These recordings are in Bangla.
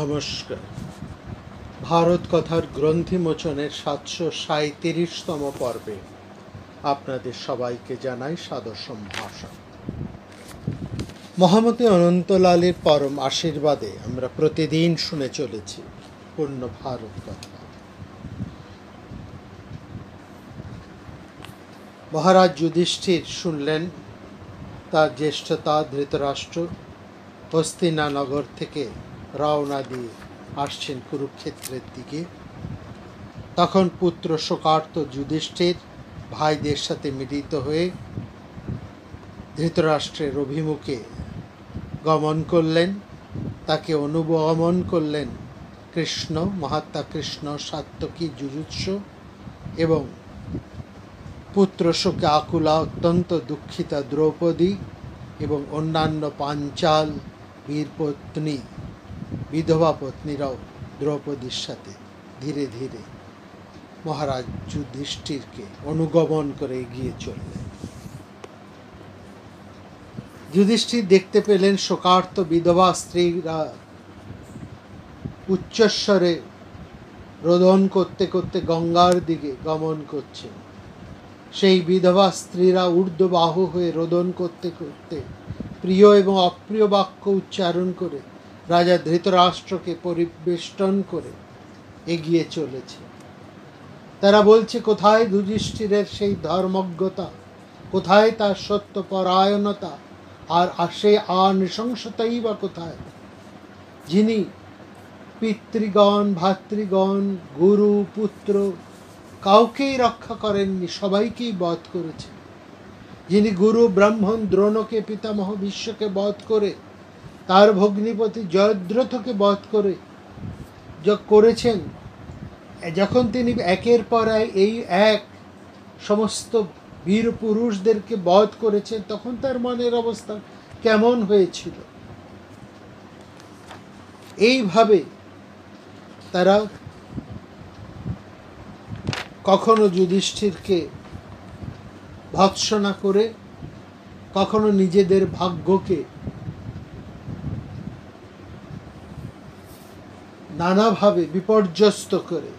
নমস্কার। ভারত কথার গ্রন্থিমোচনের ৭৩৭তম পর্বে আপনাদের সবাইকে জানাই সাদর সম্ভাষণ। মহামতি অনন্তলালের পরম আশীর্বাদে আমরা প্রতিদিন শুনে চলেছি পূর্ণ ভারত কথা। মহারাজ যুধিষ্ঠির শুনলেন তার জ্যেষ্ঠতা ধৃতরাষ্ট্র হস্তিনানগর থেকে রওনা দিয়ে আসছেন কুরুক্ষেত্রের দিকে। তখন পুত্র শোকার্ত যুধিষ্ঠির ভাইদের সাথে মিলিত হয়ে ধৃতরাষ্ট্রের অভিমুখে গমন করলেন। তাকে অনুগমন করলেন কৃষ্ণ, মহাত্মা কৃষ্ণ, সাত্যকী, যুযুৎস এবং পুত্র শোকে আকুলা অত্যন্ত দুঃখিতা দ্রৌপদী এবং অন্যান্য পাঞ্চাল বীরপত্নী বিধবা পত্নীরাও দ্রৌপদীর সাথে ধীরে ধীরে মহারাজ যুধিষ্ঠিরকে অনুগমন করে এগিয়ে চললেন। যুধিষ্ঠির দেখতে পেলেন শোকার্ত বিধবা স্ত্রীরা উচ্চস্বরে রোদন করতে করতে গঙ্গার দিকে গমন করছে। সেই বিধবা স্ত্রীরা ঊর্ধ্ববাহু হয়ে রোদন করতে করতে প্রিয় এবং অপ্রিয় বাক্য উচ্চারণ করে রাজা ধৃতরাষ্ট্রকে পরিবেষ্টন করে এগিয়ে চলেছে। তারা বলছে, কোথায় যুধিষ্ঠিরের সেই ধর্মজ্ঞতা, কোথায় তার সত্যপরায়ণতা, আর সেই নৃশংসতাই বা কোথায়, যিনি পিতৃগণ, ভাতৃগণ, গুরু, পুত্র কাউকেই রক্ষা করেননি, সবাইকেই বধ করেছেন। যিনি গুরু ব্রাহ্মণ দ্রোণকে, পিতামহ ভীষ্মকে বধ করে, তার ভগ্নিপতি জয়দ্রথকে বধ করে করেছেন। যখন তিনি একের পর এই এক সমস্ত বীর পুরুষদেরকে বধ করেছেন, তখন তার মনের অবস্থা কেমন হয়েছিল। এইভাবে তারা কখনো যুধিষ্ঠিরকে ভৎসনা করে, কখনো নিজেদের ভাগ্যকে নানাভাবে বিপর্যস্ত করে,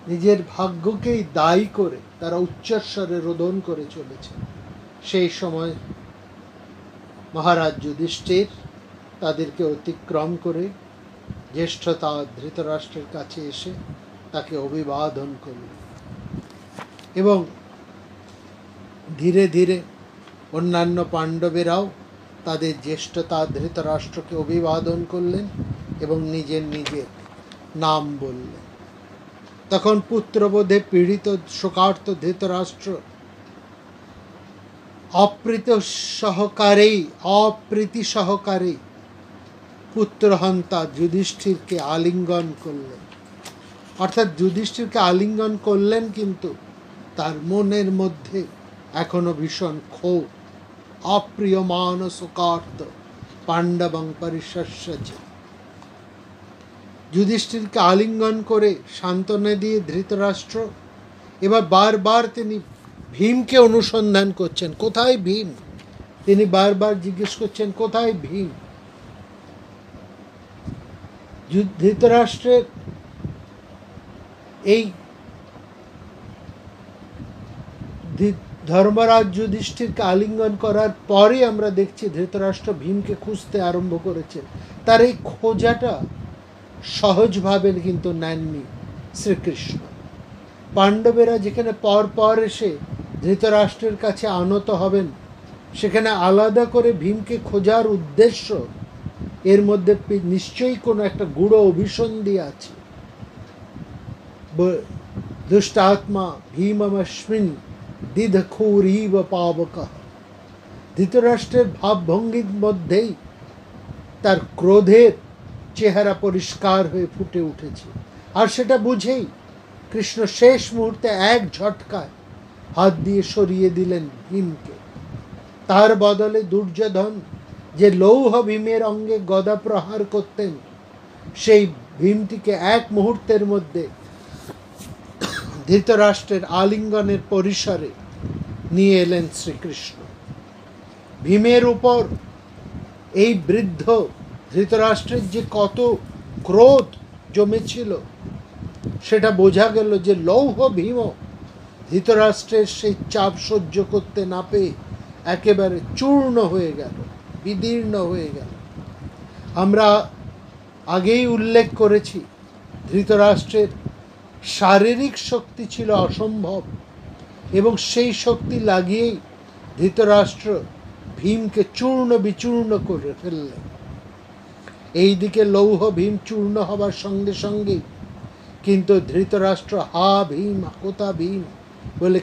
নিজের ভাগ্যকেই দায়ী করে তারা উচ্চস্বরে রোদন করে চলেছে। সেই সময় মহারাজ যুধিষ্ঠির তাদেরকে অতিক্রম করে জ্যেষ্ঠতা ধৃতরাষ্ট্রের কাছে এসে তাকে অভিবাদন করলেন এবং ধীরে ধীরে অন্যান্য পাণ্ডবেরাও তাদের জ্যেষ্ঠতা ধৃতরাষ্ট্রকে অভিবাদন করলেন এবং নিজের নিজের নাম বললেন। তখন পুত্রবোধে পীড়িত শোকার্ত ধৃতরাষ্ট্র অপ্রীতি সহকারে পুত্রহন্তা যুধিষ্ঠিরকে আলিঙ্গন করলেন। অর্থাৎ যুধিষ্ঠিরকে আলিঙ্গন করলেন, কিন্তু তার মনের মধ্যে এখনো ভীষণ ক্ষোভ। অপ্রিয়মান শোকার্ত পাণ্ডবং পরিশস্যজ। যুধিষ্ঠিরকে আলিঙ্গন করে সান্ত্বনা দিয়ে ধৃতরাষ্ট্র এবার বারবার তিনি ভীমকে অনুসন্ধান করছেন। কোথায় ভীম? তিনি বারবার জিজ্ঞেস করছেন, কোথায় ভীম? ধৃতরাষ্ট্রের এই ধর্মরাজ যুধিষ্ঠিরকে আলিঙ্গন করার পরে আমরা দেখছি ধৃতরাষ্ট্র ভীমকে খুঁজতে আরম্ভ করেছেন। তার এই খোঁজাটা সহজভাবে কিন্তু নেননি শ্রীকৃষ্ণ। পাণ্ডবেরা যেখানে পর পর এসে ধৃতরাষ্ট্রের কাছে আনত হবেন, সেখানে আলাদা করে ভীমকে খোঁজার উদ্দেশ্য, এর মধ্যে নিশ্চয়ই কোনো একটা গূঢ় অভিসন্ধি আছে। দুষ্টাত্মা ভীমমস্মিন দিদখুরিব পাবকঃ। ধৃতরাষ্ট্রের ভাবভঙ্গির মধ্যেই তার ক্রোধের চেহারা পরিষ্কার হয়ে ফুটে উঠেছে। আর সেটা বুঝেই কৃষ্ণ শেষ মুহূর্তে এক ঝটকায় হাত দিয়ে সরিয়ে দিলেন ভীমকে। তার বদলে দুর্যোধন যে লৌহ ভীমের অঙ্গে গদা প্রহার করতেন, সেই ভীমটিকে এক মুহূর্তের মধ্যে ধৃতরাষ্ট্রের আলিঙ্গনের পরিসরে নিয়ে এলেন শ্রীকৃষ্ণ। ভীমের উপর এই বৃদ্ধ ধৃতরাষ্ট্রের যে কত ক্রোধ জমেছিল সেটা বোঝা গেল যে লৌহ ভীম ধৃতরাষ্ট্রের সেই চাপ সহ্য করতে না পেয়ে একেবারে চূর্ণ হয়ে গেল, বিদীর্ণ হয়ে গেল। আমরা আগেই উল্লেখ করেছি ধৃতরাষ্ট্রের শারীরিক শক্তি ছিল অসম্ভব, এবং সেই শক্তি লাগিয়েই ধৃতরাষ্ট্র ভীমকে চূর্ণ বিচূর্ণ করে ফেললেন। এইদিকে লৌহ ভীম চূর্ণ হবার সঙ্গে সঙ্গেই কিন্তু ধৃতরাষ্ট্র হা ভীম কোথা ভীম বলে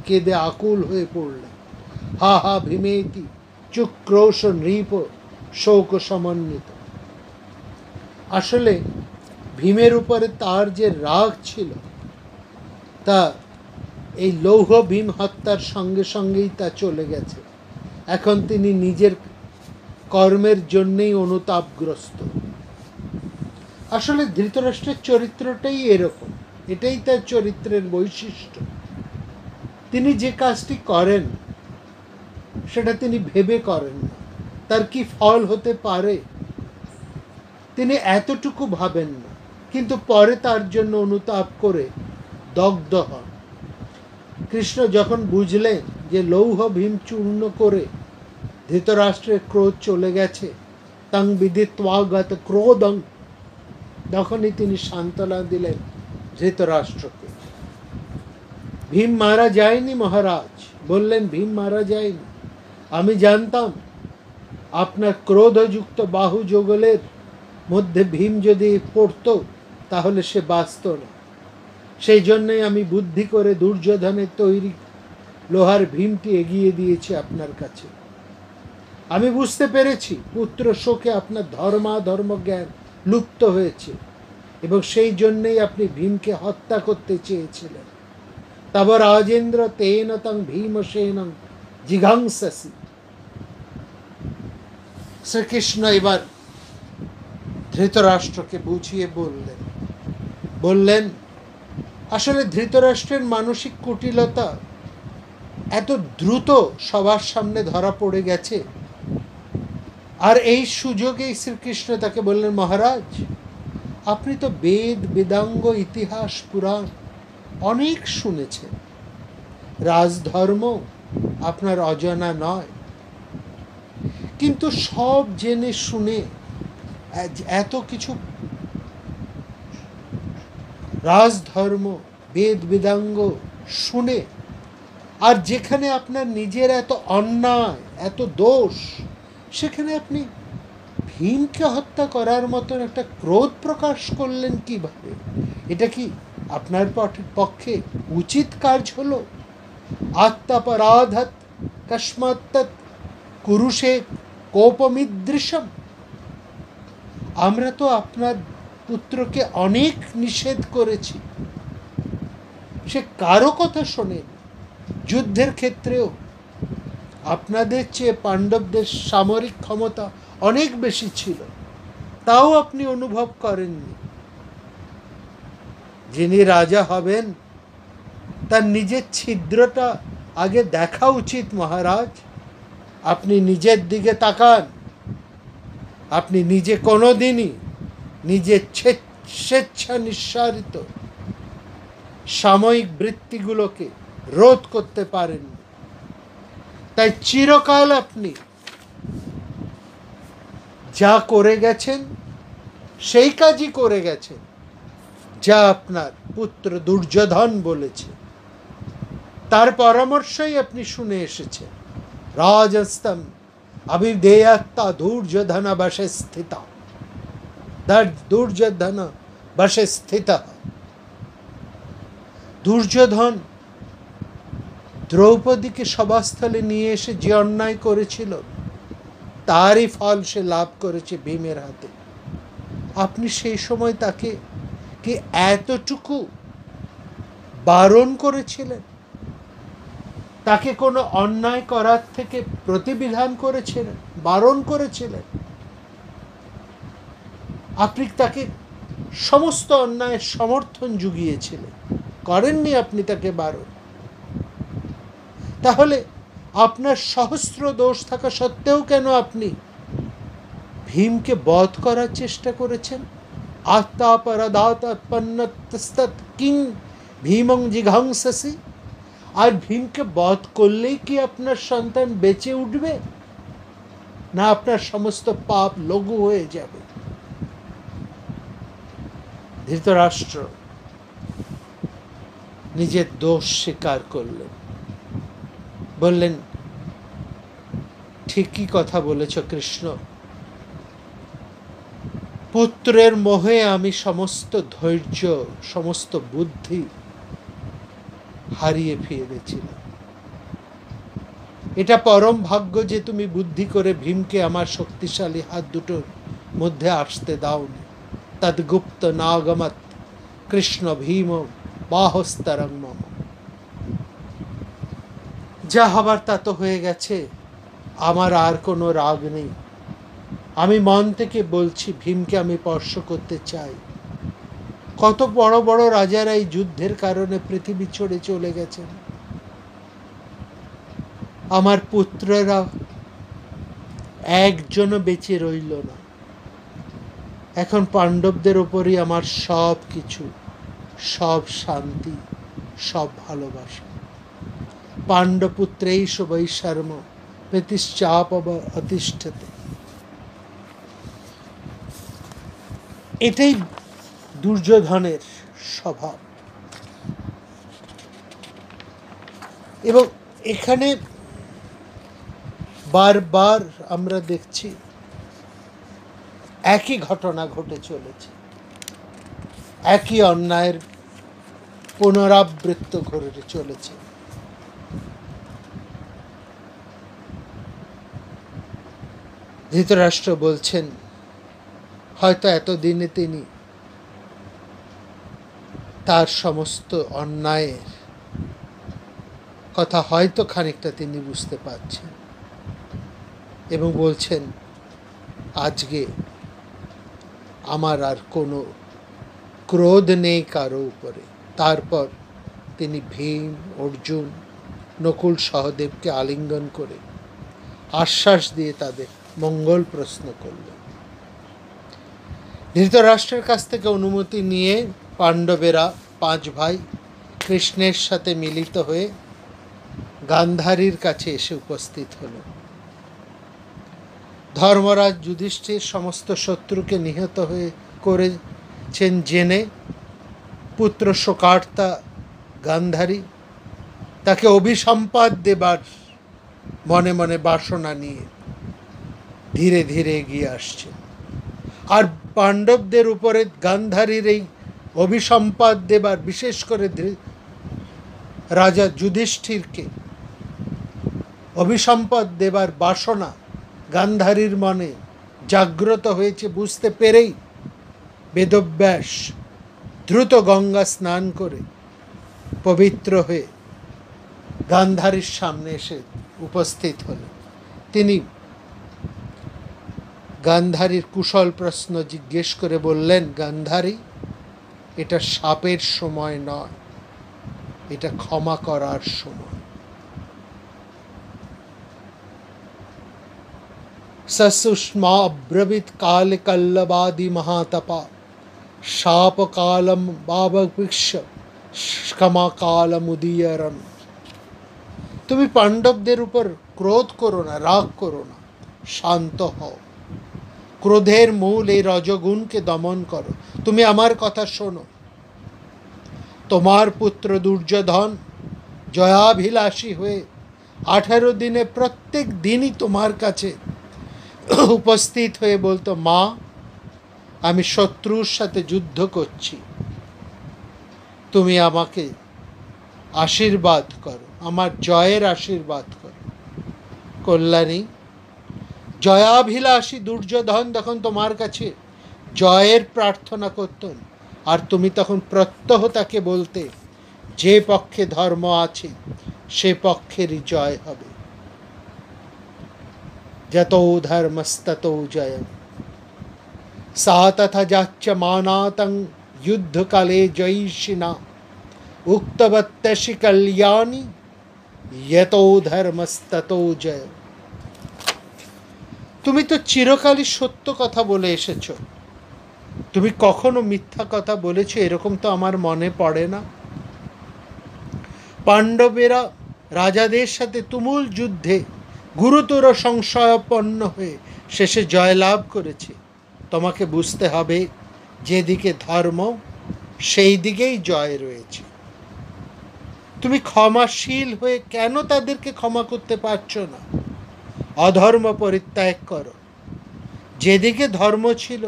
কেঁদে আকুল হয়ে পড়লেন। হা হা ভীমেতি চুক্রোশ নৃপ শোক সমন্বিত। আসলে ভীমের উপরে তার যে রাগ ছিল তা এই লৌহ ভীম হত্যার সঙ্গে সঙ্গেই তা চলে গেছে। এখন তিনি নিজের কর্মের জন্যেই অনুতাপগ্রস্ত। আসলে ধৃতরাষ্ট্রের চরিত্রটাই এরকম, এটাই তার চরিত্রের বৈশিষ্ট্য। তিনি যে কাজটি করেন সেটা তিনি ভেবে করেন না, তার কি ফল হতে পারে তিনি এতটুকু ভাবেন না, কিন্তু পরে তার জন্য অনুতাপ করে দগ্ধ হন। কৃষ্ণ যখন বুঝলেন যে লৌহ ভীম চূর্ণ করে ধৃতরাষ্ট্রের ক্রোধ চলে গেছে, তং বিদিত্বাগত ক্রোধং, তখনই তিনি সান্ত্বনা দিলেন ধৃতরাষ্ট্রকে। ভীম মারা যায়নি মহারাজ, বললেন ভীম মারা যায়নি। আমি জানতাম আপনার ক্রোধযুক্ত বাহু যুগলের মধ্যে ভীম যদি পড়ত তাহলে সে বাঁচত না। সেই জন্যই আমি বুদ্ধি করে দুর্যোধনের তৈরি লোহার ভীমটি এগিয়ে দিয়েছি আপনার কাছে। আমি বুঝতে পেরেছি পুত্র শোকে আপনার ধর্মাধর্ম জ্ঞান লুপ্ত হয়েছে, এবং সেই জন্যই আপনি ভীমকে হত্যা করতে চেয়েছিলেন। তব রাজেন্দ্র তেন তং ভীমসেনং জিঘাংসসি। শ্রীকৃষ্ণ এবার ধৃতরাষ্ট্রকে বুঝিয়ে বললেন আসলে ধৃতরাষ্ট্রের মানসিক কুটিলতা এত দ্রুত সবার সামনে ধরা পড়ে গেছে, আর এই সুযোগেই শ্রীকৃষ্ণ তাকে বললেন মহারাজ আপনি তো বেদ বেদাঙ্গ ইতিহাস পুরাণ অনেক শুনেছেন, রাজধর্ম আপনার অজানা নয়, কিন্তু সব জেনে শুনে এত কিছু রাজধর্ম বেদ বেদাঙ্গ শুনে, আর যেখানে আপনার নিজের এত অন্যায় এত দোষ, সেখানে আপনি ভীমকে হত্যা করার মতন একটা ক্রোধ প্রকাশ করলেন কিভাবে? এটা কি আপনার পক্ষে উচিত কাজ হলো? আত্মাপরাধাৎ কস্মাত্তৎ কুরুষে কোপমিদৃশম। আমরা তো আপনার পুত্রকে অনেক নিষেধ করেছি, সে কারো কথা শোনেন। যুদ্ধের ক্ষেত্রেও আপনাদের চেয়ে পাণ্ডবদের সামরিক ক্ষমতা অনেক বেশি ছিল, তাও আপনি অনুভব করেননি। যিনি রাজা হবেন তার নিজের ছিদ্রটা আগে দেখা উচিত মহারাজ। আপনি নিজের দিকে তাকান। আপনি নিজে কোনোদিনই নিজের স্বেচ্ছা নিঃসারিত সাময়িক বৃত্তিগুলোকে রোধ করতে পারেন, তাই চিরকাল আপনি যা করে গেছেন সেই কাজই করে গেছেন যা আপনার পুত্র দুর্যোধন বলেছে, তার পরামর্শই আপনি শুনে এসেছেন। রাজস্তম অবিধেয়াত্তা দুর্যোধন বশে স্থিতা, দুর্যোধন বশে স্থিত। দুর্যোধন দ্রৌপদীকে সভাস্থলে নিয়ে এসে যে অন্যায় করেছিল তারই ফল সে লাভ করেছে ভীমের হাতে। আপনি সেই সময় তাকে কি এতটুকু বারণ করেছিলেন? তাকে কোনো অন্যায় করার থেকে প্রতিবিধান করেছিলেন, বারণ করেছিলেন? আপনি তাকে সমস্ত অন্যায়ের সমর্থন জুগিয়েছিলেন, করেননি আপনি তাকে বারণ। তাহলে আপনার সহস্র দোষ থাকা সত্ত্বেও কেন আপনি ভীমকে বধ করার চেষ্টা করেছেন। আত্মাপরাধাতপন্নতস্তৎ কিং ভীমং জিঘাংসসি। আর ভীমকে বধ করলেই কি আপনার সন্তান বেঁচে উঠবে, না আপনার সমস্ত পাপ লঘু হয়ে যাবে? ধৃতরাষ্ট্র নিজের দোষ স্বীকার করলেন, বললেন, ঠিকই কথা বলেছ কৃষ্ণ, পুত্রের মোহে আমি সমস্ত ধৈর্য, সমস্ত বুদ্ধি হারিয়ে ফেলেছিলাম। এটা পরম ভাগ্য যে তুমি বুদ্ধি করে ভীমকে আমার শক্তিশালী হাত দুটোর মধ্যে আসতে দাওনি। তদ্গুপ্ত নাগমত কৃষ্ণ ভীম বাহস্তরং মম। যা হবার তা তো হয়ে গেছে, আমার আর কোনো রাগ নেই। আমি মন থেকে বলছি, ভীমকে আমি স্পর্শ করতে চাই। কত বড় বড় রাজারা এই যুদ্ধের কারণে পৃথিবী ছেড়ে চলে গেছেন। আমার পুত্ররা একজনও বেঁচে রইল না। এখন পাণ্ডবদের উপরই আমার সব কিছু, সব শান্তি, সব ভালোবাসা। পাণ্ডপুত্রেইষ বৈশর্ম প্রতিশ্চাপব অতিষ্ঠতে। এটাই দুর্যোধনের স্বভাব। এবং এখানে বারবার আমরা দেখছি একই ঘটনা ঘটে চলেছে, একই অন্যায়ের পুনরাবৃত্ত ঘটে চলেছে। ধৃতরাষ্ট্র বলছেন, হয়তো এতদিনে তিনি তার সমস্ত অন্যায়ের কথা হয়তো খানিকটা তিনি বুঝতে পারছেন, এবং বলছেন, আজকে আমার আর কোনো ক্রোধ নেই কারো উপরে। তারপর তিনি ভীম, অর্জুন, নকুল, সহদেবকে আলিঙ্গন করে আশ্বাস দিয়ে তাদের মঙ্গল প্রশ্ন করলেন। ধৃতরাষ্ট্রের কাছ থেকে অনুমতি নিয়ে পাণ্ডবেরা 5 ভাই কৃষ্ণের সাথে মিলিত হয়ে গান্ধারীর কাছে এসে উপস্থিত হল। ধর্মরাজ যুধিষ্ঠির সমস্ত শত্রুকে নিহত হয়ে করেছেন জেনে পুত্র শোকার্তা গান্ধারী তাকে অভিসম্পাদ দেবার মনে মনে বাসনা নিয়ে ধীরে ধীরে এগিয়ে আসছে। আর পাণ্ডবদের উপরে গান্ধারীর এই অভিসম্পাদ দেবার, বিশেষ করে রাজা যুধিষ্ঠিরকে অভিসম্পাদ দেবার বাসনা গান্ধারীর মনে জাগ্রত হয়েছে বুঝতে পেরেই বেদব্যাস দ্রুত গঙ্গা স্নান করে পবিত্র হয়ে গান্ধারীর সামনে এসে উপস্থিত হলেন। তিনি গান্ধারীর কুশল প্রশ্ন জিজ্ঞেস করে বললেন, গান্ধারী, এটা শাপের সময় নয়, এটা ক্ষমা করার সময়। সসুষ্মা অব্রবীত কালে কল্লবাদি মহাতপা শাপ কালম বাবৃক্ষ ক্ষমা কালম উদীয়রণ। তুমি পাণ্ডবদের উপর ক্রোধ করো না, রাগ করো না, শান্ত হও। ক্রোধের মূল এই রজগুণকে দমন করো। তুমি আমার কথা শোনো। তোমার পুত্র দুর্যোধন জয়াভিলাষী হয়ে 18 দিনে প্রত্যেক দিনই তোমার কাছে উপস্থিত হয়ে বলতো, মা, আমি শত্রুর সাথে যুদ্ধ করছি, তুমি আমাকে আশীর্বাদ করো, আমার জয়ের আশীর্বাদ করো। কল্যাণী, জয়াভিলাষী দুর্যোধন তখন তোমার কাছে জয়ের প্রার্থনা করতেন, আর তুমি তখন প্রত্যহ তাকে বলতে, যে পক্ষে ধর্ম আছে সে পক্ষেরই জয় হবে। যতো ধর্মস্ততো জয়ম সা তথা যাচ্চ মানাতং যুদ্ধকালে জয়িষিনা উক্তবত্যসি কল্যাণী यतो धर्मस्ततो जय। তুমি তো চিরকালই সত্য কথা বলে এসেছ, তুমি কখনো মিথ্যা কথা বলেছো এরকম তো আমার মনে পড়ে না। পাণ্ডবেরা রাজাদের সাথে তুমুল যুদ্ধে গুরুতর সংশয়াপন্ন হয়ে শেষে জয়লাভ করেছে। তোমাকে বুঝতে হবে, যেদিকে ধর্ম সেই দিকেই জয় রয়েছে। তুমি ক্ষমাশীল হয়ে কেন তাদেরকে ক্ষমা করতে পারছো না? অধর্ম পরিত্যাগ করো। যেদিকে ধর্ম ছিল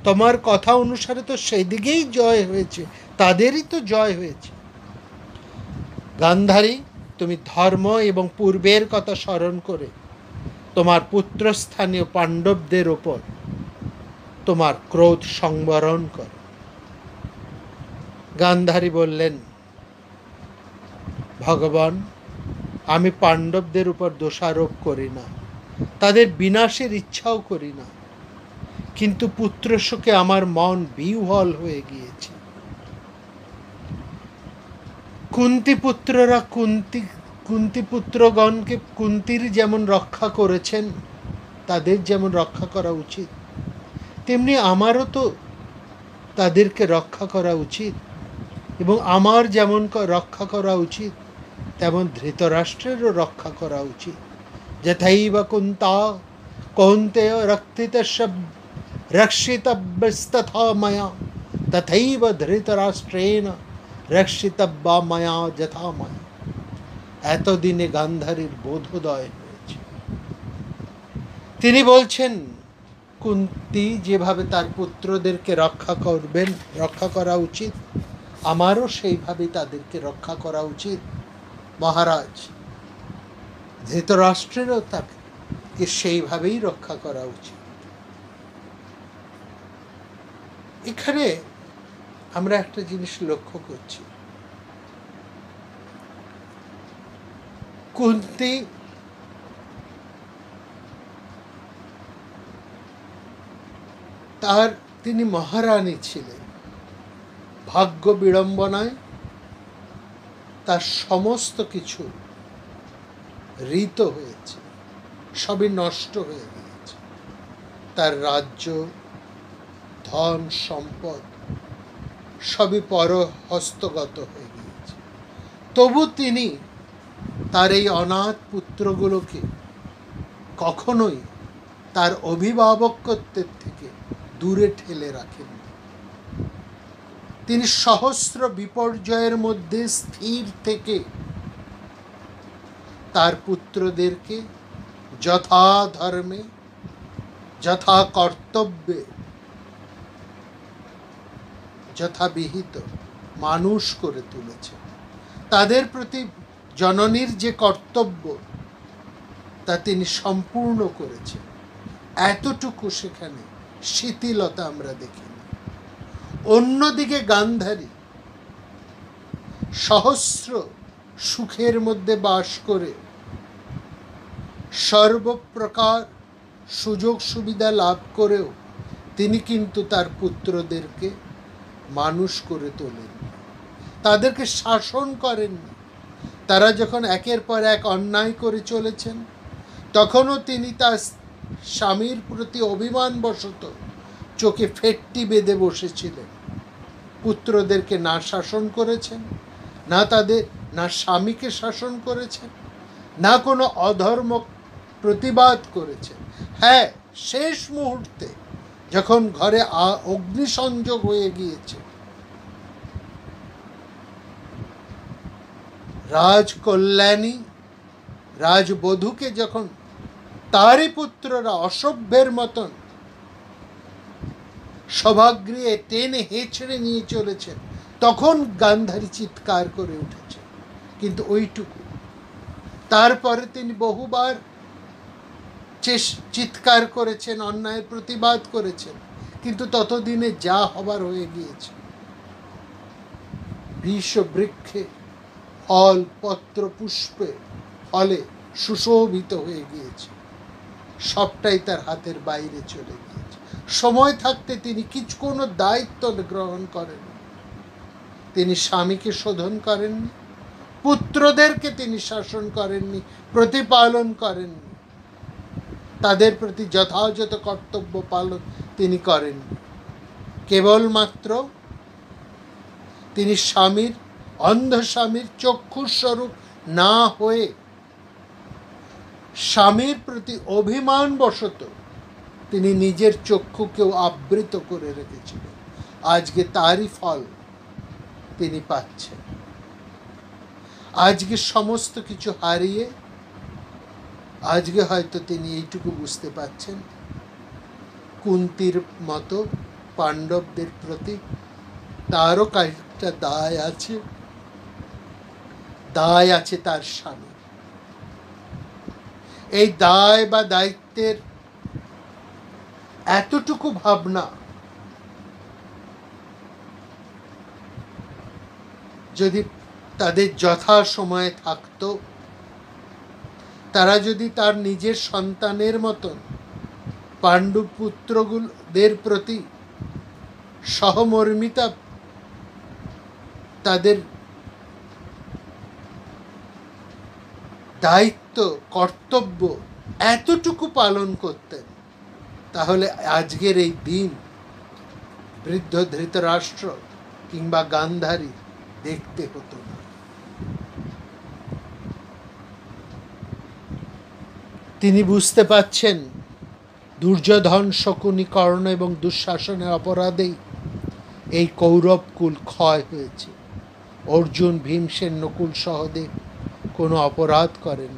তোমার কথা অনুসারে তো সেই দিকেই জয় হয়েছে, তাদেরই তো জয় হয়েছে। গান্ধারী, তুমি ধর্ম এবং পূর্বের কথা স্মরণ করে তোমার পুত্রস্থানীয় পাণ্ডবদের ওপর তোমার ক্রোধ সংবরণ কর। গান্ধারী বললেন, ভগবান, আমি পাণ্ডবদের উপর দোষারোপ করি না, তাদের বিনাশের ইচ্ছাও করি না, কিন্তু পুত্রশোকে আমার মন বিহ্বল হয়ে গিয়েছে। কুন্তিপুত্ররা কুন্তিপুত্রগণকে কুন্তির যেমন রক্ষা করেছেন, তাদের যেমন রক্ষা করা উচিত, তেমনি আমারও তো তাদেরকে রক্ষা করা উচিত। এবং আমার যেমন রক্ষা করা উচিত তেমন ধৃতরাষ্ট্রেরও রক্ষা করা উচিত। যথৈব কুন্তা কৌন্তেয় রক্ষিতস্য রক্ষিতব্যস্তথা ময়া তথৈব ধৃতরাষ্ট্রেণ রক্ষিতব্যা ময়া যথা ময়া। এতদিনে গান্ধারীর বোধোদয় হয়েছে। তিনি বলছেন, কুন্তি যেভাবে তার পুত্রদেরকে রক্ষা করবেন, রক্ষা করা উচিত, আমারও সেইভাবে তাদেরকে রক্ষা করা উচিত। মহারাজ, ধৃতরাষ্ট্রেরও তাকে সেইভাবেই রক্ষা করা উচিত। এখানে আমরা একটা জিনিস লক্ষ্য করছি, কুন্তি তিনি মহারানী ছিলেন। ভাগ্য বিড়ম্বনায় তার সমস্ত কিছু ঋত হয়েছে, সবই নষ্ট হয়ে গিয়েছে। তার রাজ্য, ধন সম্পদ সবই পর হস্তগত হয়ে গিয়েছে। তবু তিনি তার এই অনাথ পুত্রগুলোকে কখনোই তার অভিভাবকত্বের থেকে দূরে ঠেলে রাখেন। তিনি সহস্র বিপর্যয়ের মধ্যে স্থির থেকে তার পুত্রদেরকে যথা ধর্মে, যথা কর্তব্যে, যথাবিহিত মানুষ করে তুলেছে। তাদের প্রতি জননীর যে কর্তব্য তা তিনি সম্পূর্ণ করেছেন। এতটুকু সেখানে শিথিলতা আমরা দেখি। অন্যদিকে গান্ধারী সহস্র সুখের মধ্যে বাস করে সর্বপ্রকার সুযোগ সুবিধা লাভ করেও তিনি কিন্তু তার পুত্রদেরকে মানুষ করে তোলেন, তাদেরকে শাসন করেননি। তারা যখন একের পর এক অন্যায় করে চলেছেন, তখনও তিনি তার স্বামীর প্রতি অভিমানবশত চোখে ফেটটি বেঁধে বসেছিলেন। পুত্রদেরকে না শাসন করেছেন, না স্বামীকে শাসন করেছেন, না কোনো অধর্ম প্রতিবাদ করেছেন। হ্যাঁ, শেষ মুহূর্তে যখন ঘরে অগ্নিসংযোগ হয়ে গিয়েছে, রাজকল্যাণী রাজবধূকে যখন তারই পুত্ররা অসভ্যের মতন সভাগৃহে টেনে হেঁচড়ে নিয়ে চলেছেন, তখন গান্ধারী চিৎকার করে উঠেছে। কিন্তু ওইটুকু। তারপরে তিনি বহুবার চিৎকার করেছেন, অন্যায়ের প্রতিবাদ করেছেন, কিন্তু ততদিনে যা হবার হয়ে গিয়েছে। বৃষ বৃক্ষে ফল পত্র পুষ্পে ফলে সুশোভিত হয়ে গিয়েছে, সবটাই তার হাতের বাইরে চলে গিয়েছে। সময় থাকতে তিনি কোনো দায়িত্ব গ্রহণ করেননি। তিনি স্বামীকে শোধন করেননি, পুত্রদেরকে তিনি শাসন করেননি, প্রতিপালন করেননি। তাদের প্রতি যথাযথ কর্তব্য পালন তিনি করেন। কেবলমাত্র তিনি স্বামীর, অন্ধ স্বামীর চক্ষুস্বরূপ না হয়ে স্বামীর প্রতি অভিমান বশত তিনি নিজের চক্ষুকেও আবৃত করে রেখেছিলেন। আজকে তারই ফল তিনি পাচ্ছেন। আজকে সমস্ত কিছু হারিয়ে আজকে হয়তো তিনি এইটুকু বুঝতে পাচ্ছেন, কুন্তির মতো পাণ্ডবদের প্রতি তারও একটা দায় আছে, দায় আছে তার স্বামী। এই দায় বা দায়িত্বের এতটুকু ভাবনা যদি তাদের যথা সময়ে থাকতো, তারা যদি তার নিজের সন্তানের মতন পাণ্ডু পুত্রদের প্রতি সহমর্মিতা, তাদের দায়িত্ব কর্তব্য এতটুকু পালন করতেন, তাহলে আজকের এই দিন বৃদ্ধ ধৃতরাষ্ট্র কিংবা গান্ধারী দেখতে হতো না। তিনি বুঝতে পাচ্ছেন দুর্যোধন, শকুনি, কর্ণ এবং দুঃশাসনের অপরাধেই এই কৌরবকুল ক্ষয় হয়েছে। অর্জুন, ভীমসেন, নকুল, সহদেব কোনো অপরাধ করেন,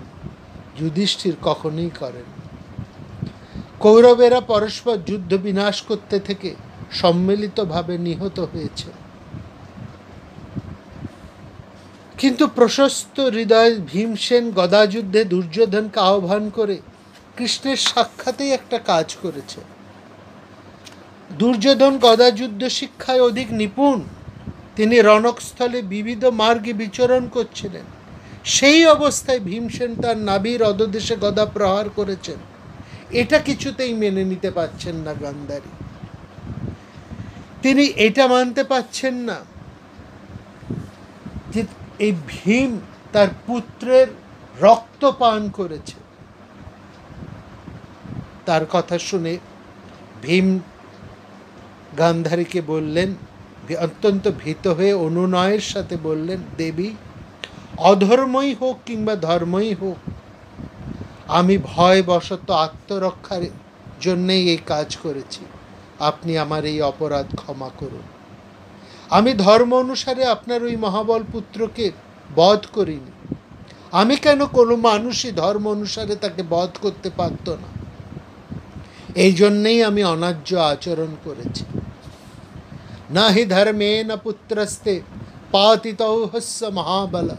যুধিষ্ঠির কখনোই করেন। কৌরবেরা পরস্পর যুদ্ধ বিনাশ করতে থেকে সম্মিলিতভাবে নিহত হয়েছে। কিন্তু প্রশস্ত হৃদয় ভীমসেন গদাযুদ্ধে দুর্যোধনকে আহ্বান করে কৃষ্ণের সাক্ষাতেই একটা কাজ করেছে। দুর্যোধন গদাযুদ্ধ শিক্ষায় অধিক নিপুণ, তিনি রণকস্থলে বিবিধ মার্গে বিচরণ করছিলেন। সেই অবস্থায় ভীমসেন তার নাভির অধোদেশে গদা প্রহার করেছেন। এটা কিছুতেই মেনে নিতে পারছেন না গান্ধারী। তিনি এটা মানতে পারছেন না যে এই ভীম তার পুত্রের রক্ত পান করেছে। তার কথা শুনে ভীম গান্ধারীকে বললেন, অত্যন্ত ভীত হয়ে অনুনয়ের সাথে বললেন, দেবী, অধর্মই হোক কিংবা ধর্মই হোক, আমি ভয়বশত আত্মরক্ষার জন্যেই এই কাজ করেছি। আপনি আমার এই অপরাধ ক্ষমা করুন। আমি ধর্ম অনুসারে আপনার ওই মহাবল পুত্রকে বধ করিনি। আমি কেন কোনো মানুষই ধর্ম অনুসারে তাকে বধ করতে পারত না? এই জন্যেই আমি অন্যায্য আচরণ করেছি। না হি ধর্মে না পুত্রস্তে পাতিতৌ হস্য মহাবল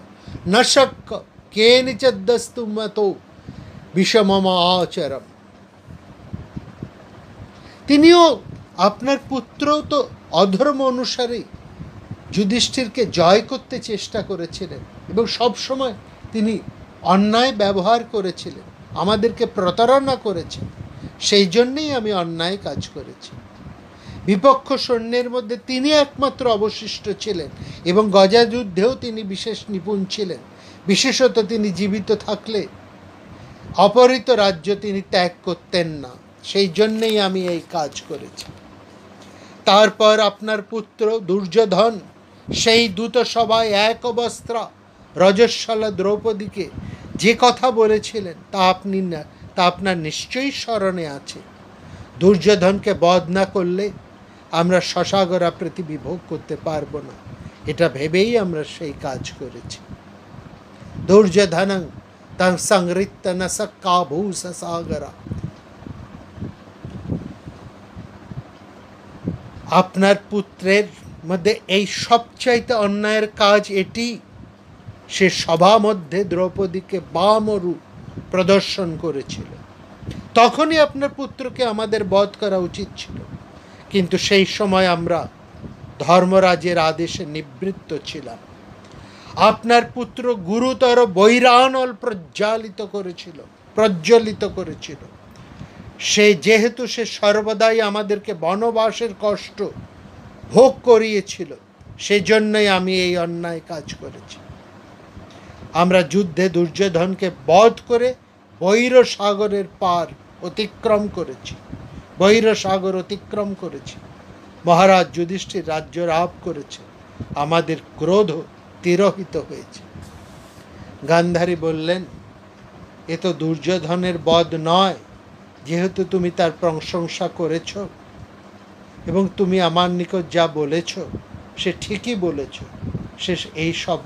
ন শক্য কেনিচিদস্তু মতো বিষমম আচরম। তিনিও, আপনার পুত্র তো অধর্ম অনুসারে যুধিষ্ঠিরকে জয় করতে চেষ্টা করেছিলেন এবং সবসময় তিনি অন্যায় ব্যবহার করেছিলেন, আমাদেরকে প্রতারণা করেছেন। সেই জন্যেই আমি অন্যায় কাজ করেছি। বিপক্ষ সৈন্যের মধ্যে তিনি একমাত্র অবশিষ্ট ছিলেন এবং গজাযুদ্ধেও তিনি বিশেষ নিপুণ ছিলেন। বিশেষত তিনি জীবিত থাকলে অপহৃত রাজ্য তিনি ত্যাগ করতেন না। সেই জন্যেই আমি এই কাজ করেছি। তারপর আপনার পুত্র দুর্যোধন সেই দূত সভায় এক অবস্ত্রা রজস্বলা দ্রৌপদীকে যে কথা বলেছিলেন তা আপনার নিশ্চয়ই স্মরণে আছে। দুর্যোধনকে বধ না করলে আমরা শশাগরা পৃথিবী ভোগ করতে পারবো না, এটা ভেবেই আমরা সেই কাজ করেছি। দুর্যোধনং তং সংহৃত্য ন সকাভূষ সাগরা। আপনার পুত্রের মধ্যে এই সবচাইতে অন্যায়ের কাজ এটি, সে সভা মধ্যে দ্রৌপদীকে বামরূপ প্রদর্শন করেছিল। তখনই আপনার পুত্রকে আমাদের বধ করা উচিত ছিল, কিন্তু সেই সময় আমরা ধর্মরাজের আদেশে নিবৃত্ত ছিলাম। আপনার পুত্র গুরুতর বৈরানল প্রজ্বলিত করেছিল। যেহেতু সে সর্বদাই আমাদেরকে বনবাসের কষ্ট ভোগ করিয়েছিল, সেজন্যই আমি এই অন্যায় কাজ করেছি। আমরা যুদ্ধে দুর্যোধনকে বধ করে বৈর সাগরের পার অতিক্রম করেছি, বৈরসাগর অতিক্রম করেছি, মহারাজ যুধিষ্ঠির রাজ্য লাভ করেছে, আমাদের ক্রোধ তিরোহিত হয়েছে। গান্ধারী বললেন, এ তো দুর্যোধনের বধ নয়, যেহেতু তুমি তার প্রশংসা করেছ এবং তুমি আমার নিকট যা বলেছ সে ঠিকই বলেছ, সে এই সব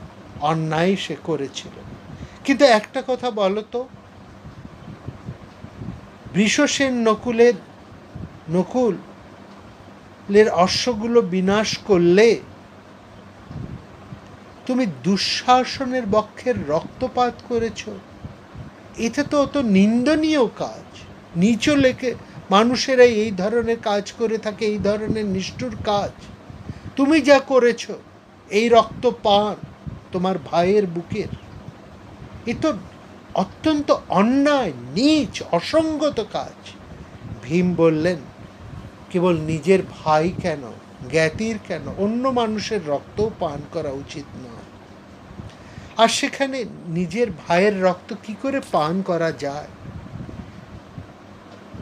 অন্যায় সে করেছিল। কিন্তু একটা কথা বলো তো, বৃষসেন নকুলের অশ্বগুলো বিনাশ করলে তুমি দুঃশাসনের বক্ষের রক্তপাত করেছ, এটা তো অত নিন্দনীয় কাজ। নিচু লেখে মানুষেরা এই ধরনের কাজ করে থাকে, এই ধরনের নিষ্ঠুর কাজ। তুমি যা করেছ, এই রক্তপান তোমার ভাইয়ের বুকের, এ তো অত্যন্ত অন্যায়, নীচ, অসঙ্গত কাজ। ভীম বললেন, কেবল নিজের ভাই কেন, জ্ঞাতির কেন, অন্য মানুষের রক্তও পান করা উচিত নয়। আর সেখানে নিজের ভাইয়ের রক্ত কি করে পান করা যায়?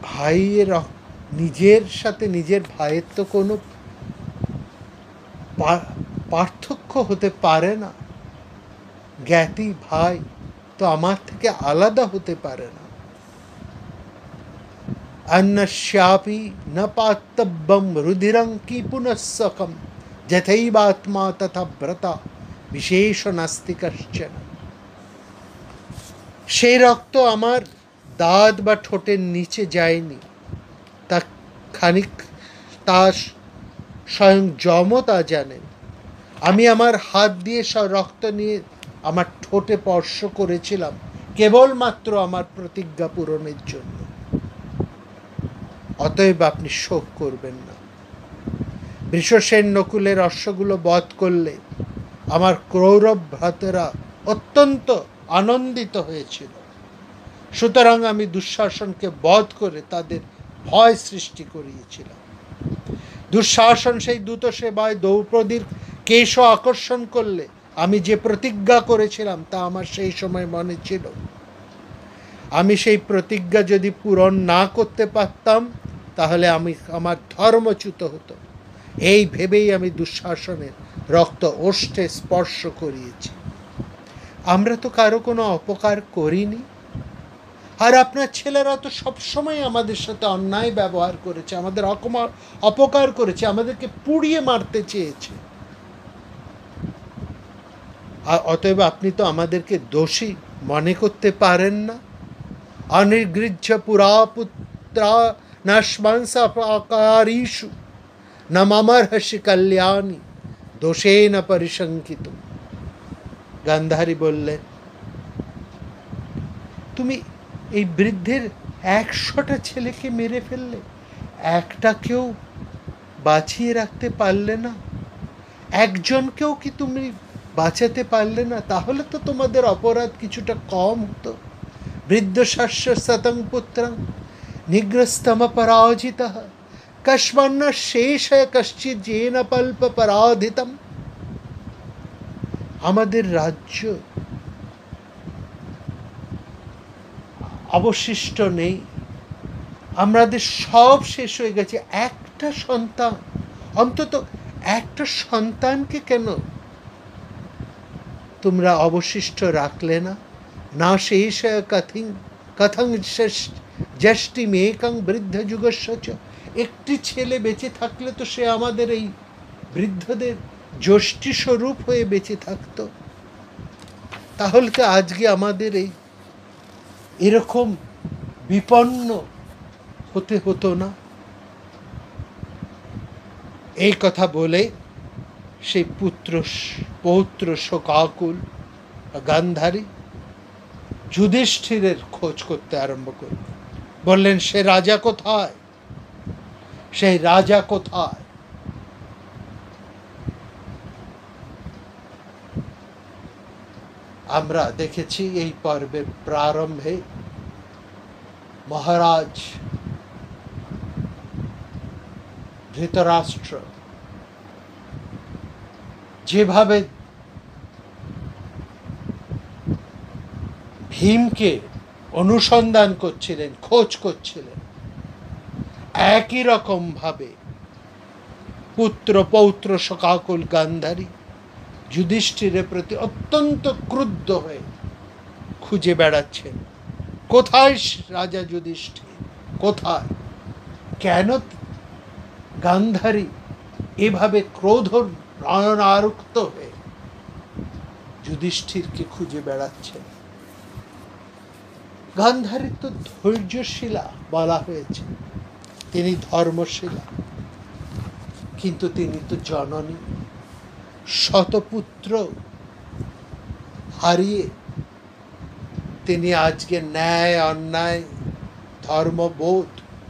ভাইয়ের নিজের সাথে নিজের ভাইয়ের তো কোনো পার্থক্য হতে পারে না। জ্ঞাতি ভাই তো আমার থেকে আলাদা হতে পারে না। अन्नस्यापि न पातव्यं रुधिरं की पुनस्सकं यथैवात्मा तथा व्रता বিশেষ নাস্তি কশ্চন। সেই রক্ত আমার দাঁত বা ঠোঁটের নিচে যায়নি, তা খানিক তা স্বয়ং যম তা জানেন। আমি আমার হাত দিয়ে সব রক্ত নিয়ে আমার ঠোঁটে স্পর্শ করেছিলাম কেবলমাত্র আমার প্রতিজ্ঞা পূরণের জন্য। অতএব আপনি শোক করবেন না। বৃষসেন নকুলের অশ্বগুলো বধ করলে আমার কৌরব ভ্রাতারা অত্যন্ত আনন্দিত হয়েছিল। সুতরাং আমি দুঃশাসনকে বধ করে তাদের ভয় সৃষ্টি করিয়েছিলাম। দুঃশাসন সেই দ্রুত সেবায় দ্রৌপদীর কেশ আকর্ষণ করলে আমি যে প্রতিজ্ঞা করেছিলাম তা আমার সেই সময় মনে ছিল। আমি সেই প্রতিজ্ঞা যদি পূরণ না করতে পারতাম তাহলে আমার ধর্মচ্যুত হতো। এই ভেবেই আমি দুঃশাসনের রক্ত ওষ্ঠে স্পর্শ করিয়েছি। আমরা তো কারো কোনো অপকার করিনি। আর আপনার ছেলেরা তো সবসময় আমাদের সাথে অন্যায় ব্যবহার করেছে, আমাদের অপকার করেছে, আমাদেরকে পুড়িয়ে মারতে চেয়েছে। আর অতএব আপনি তো আমাদেরকে দোষী মনে করতে পারেন না। অনির্গৃহ্য পুরা পুত্রা নশ্মাংসাকারীষু ন মমর্হসি কল্যাণী দোষে ন পরিশঙ্কিত। গান্ধারী বললেন, তুমি এই বৃদ্ধের 100টা ছেলেকে মেরে ফেললে, একটাকেও বাঁচিয়ে রাখতে পারলে না, একজনকেও কি তুমি বাঁচাতে পারলে না? তাহলে তো তোমাদের অপরাধ কিছুটা কম হতো। বৃদ্ধশস্য শতং পুত্রং নিগ্রস্তম পরাজিত কস্মান্ন শেষ কশ্চিৎ যেন পল্প পরাধিতম। আমাদের রাজ্য অবশিষ্ট নেই, আমাদের সব শেষ হয়ে গেছে। একটা সন্তান, অন্তত একটা সন্তানকে কেন তোমরা অবশিষ্ট রাখলে না? না শেষ কথং জ্যেষ্ঠিমেকং বৃদ্ধ যুগস্য। একটি ছেলে বেঁচে থাকলে তো সে আমাদের এই বৃদ্ধদের জ্যেষ্ঠী স্বরূপ হয়ে বেঁচে থাকত। তাহলে তো আজকে আমাদের এরকম বিপন্ন হতে হতো না। এই কথা বলে সেই পৌত্র শোকাকুল গান্ধারী যুধিষ্ঠিরের খোঁজ করতে আরম্ভ করল। বললেন, সে রাজা কোথায়, সেই রাজা কোথায়? আমরা দেখেছি এই পর্বের প্রারম্ভে মহারাজ ধৃতরাষ্ট্র যেভাবে ভীমকে অনুসন্ধান করছিলেন, খোঁজ করছিলেন। একই রকম ভাবে পুত্র পৌত্র শোকাকুল গান্ধারী যুধিষ্ঠিরের প্রতি অত্যন্ত ক্রুদ্ধ হয়ে খুঁজে বেড়াচ্ছেন, কোথায় রাজা যুধিষ্ঠির, কোথায়, কেন গান্ধারী এভাবে ক্রোধ নয়নারক্ত হয়ে যুধিষ্ঠিরকে খুঁজে বেড়াচ্ছেন। গান্ধারী তো ধৈর্যশীলা বলা হয়েছে, তিনি ধর্মশীলা, কিন্তু তিনি তো জননী, শতপুত্র হারিয়ে তিনি আজকে ন্যায় অন্যায় ধর্মবোধ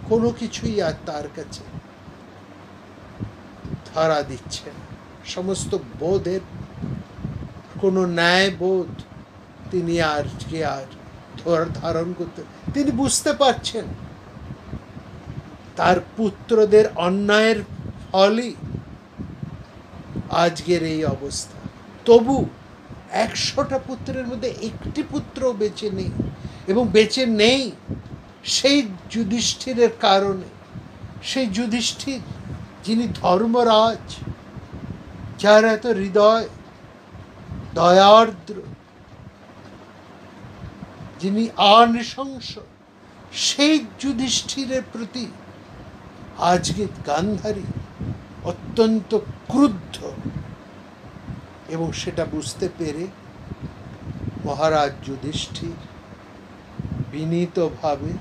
কোনো কিছুই আর তার কাছে ধরা দিচ্ছে না। সমস্ত বোধের কোনো ন্যায় বোধ তিনি আজকে আর ধারণ করতে, তিনি বুঝতে পারছেন তার পুত্রদের অন্যায়ের ফলই আজকের এই অবস্থা। তবু 100টা পুত্রের মধ্যে একটি পুত্র বেঁচে নেই, এবং বেঁচে নেই সেই যুধিষ্ঠিরের কারণে। সেই যুধিষ্ঠির যিনি ধর্মরাজ, যার এত হৃদয়, দয়ার্দ্র, যিনি অনৃশংস, সেই যুধিষ্ঠিরের প্রতি আজকে গান্ধারী অত্যন্ত ক্রুদ্ধ, এবং সেটা বুঝতে পেরে মহারাজ যুধিষ্ঠির বিনীতভাবে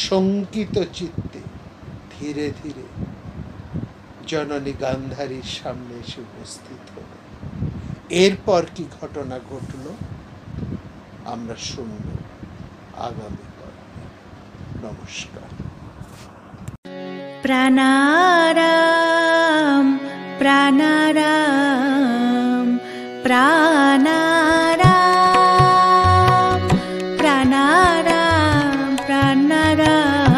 শঙ্কিত চিত্তে ধীরে ধীরে জননী গান্ধারীর সামনে এসে উপস্থিত হল। এরপর কি ঘটনা ঘটল আমরা শুনব আগামী পর্বে। নমস্কার। প্রাণারাম প্রাণারাম প্রাণারাম প্রাণারাম প্রাণারাম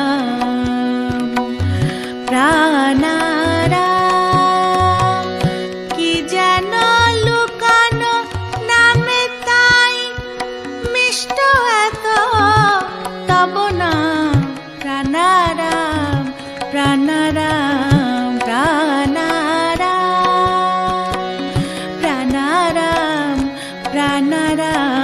প্রাণারাম, কি যেন লুকানো নামে তাই মিষ্ট এত তব নাম। প্রাণারাম প্রাণারাম প্রাণারাম প্রাণারাম প্রাণারাম।